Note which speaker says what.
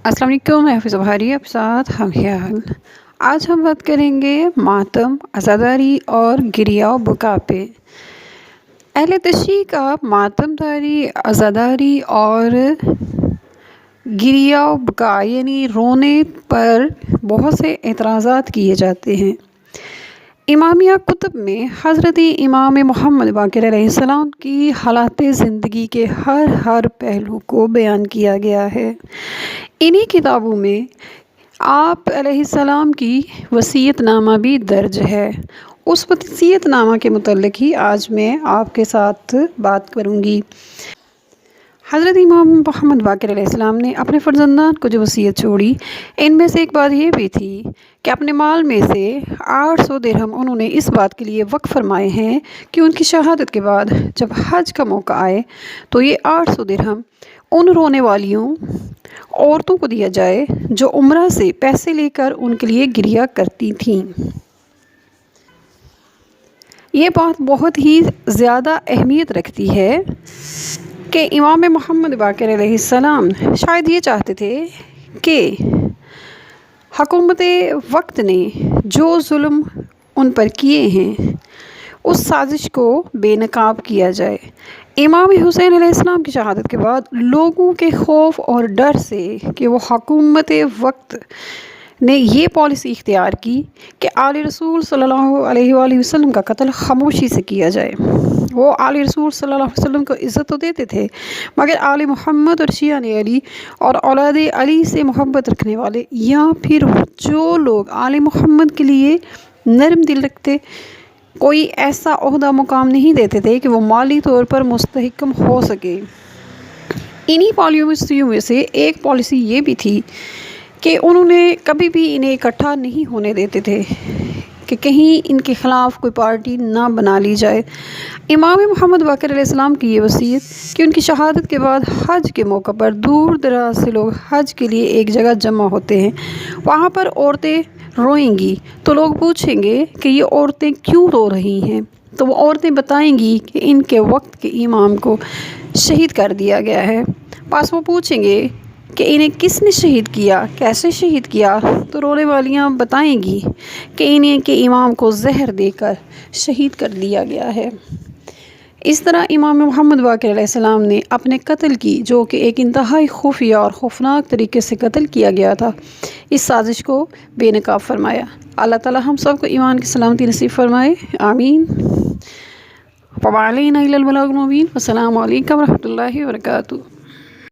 Speaker 1: السلام علیکم، میں حافظ بہاری آپ ساتھ ہم خیال۔ آج ہم بات کریں گے ماتم، عزاداری اور گریہ و بکا پہ۔ اہل تشیع کا ماتم داری، عزاداری اور گریہ و بکا یعنی رونے پر بہت سے اعتراضات کیے جاتے ہیں۔ امامیہ کتب میں حضرت امام محمد باقر علیہ السلام کی حالات زندگی کے ہر پہلو کو بیان کیا گیا ہے۔ انہی کتابوں میں آپ علیہ السلام کی وصیت نامہ بھی درج ہے۔ اس وصیت نامہ کے متعلق ہی آج میں آپ کے ساتھ بات کروں گی۔ حضرت امام محمد باقر علیہ السلام نے اپنے فرزندان کو جو وصیت چھوڑی، ان میں سے ایک بات یہ بھی تھی کہ اپنے مال میں سے 800 درہم انہوں نے اس بات کے لیے وقف فرمائے ہیں کہ ان کی شہادت کے بعد جب حج کا موقع آئے تو یہ 800 درہم ان رونے والیوں عورتوں کو دیا جائے جو عمرہ سے پیسے لے کر ان کے لیے گریہ کرتی تھیں۔ یہ بات بہت ہی زیادہ اہمیت رکھتی ہے کہ امام محمد باقر علیہ السلام شاید یہ چاہتے تھے کہ حکومت وقت نے جو ظلم ان پر کیے ہیں اس سازش کو بے نقاب کیا جائے۔ امام حسین علیہ السلام کی شہادت کے بعد لوگوں کے خوف اور ڈر سے کہ وہ حکومت وقت نے یہ پالیسی اختیار کی کہ آل رسول صلی اللہ علیہ وآلہ وسلم کا قتل خاموشی سے کیا جائے۔ وہ آل رسول صلی اللہ علیہ وسلم کو عزت تو دیتے تھے، مگر آل محمد اور شیعہ علی اور اولاد علی سے محبت رکھنے والے یا پھر جو لوگ آل محمد کے لیے نرم دل رکھتے کوئی ایسا عہدہ مقام نہیں دیتے تھے کہ وہ مالی طور پر مستحکم ہو سکے۔ انہی پالیسیوں میں سے ایک پالیسی یہ بھی تھی کہ انہوں نے کبھی بھی انہیں اکٹھا نہیں ہونے دیتے تھے کہ کہیں ان کے خلاف کوئی پارٹی نہ بنا لی جائے۔ امام محمد باقر علیہ السلام کی یہ وصیت کہ ان کی شہادت کے بعد حج کے موقع پر دور دراز سے لوگ حج کے لیے ایک جگہ جمع ہوتے ہیں، وہاں پر عورتیں روئیں گی تو لوگ پوچھیں گے کہ یہ عورتیں کیوں رو رہی ہیں، تو وہ عورتیں بتائیں گی کہ ان کے وقت کے امام کو شہید کر دیا گیا ہے۔ پس وہ پوچھیں گے کہ انہیں کس نے شہید کیا، کیسے شہید کیا، تو رونے والیاں بتائیں گی کہ انہیں کے امام کو زہر دے کر شہید کر دیا گیا ہے۔ اس طرح امام محمد باقر علیہ السلام نے اپنے قتل کی، جو کہ ایک انتہائی خفیہ اور خوفناک طریقے سے قتل کیا گیا تھا، اس سازش کو بے نقاب فرمایا۔ اللہ تعالی ہم سب کو ایمان کی سلامتی نصیب فرمائے، آمین۔ وَعَلَيْنَا إِلَى الْبَلَاغُ الْمُبِينُ۔ السلام علیکم ورحمۃ اللہ وبرکاتہ۔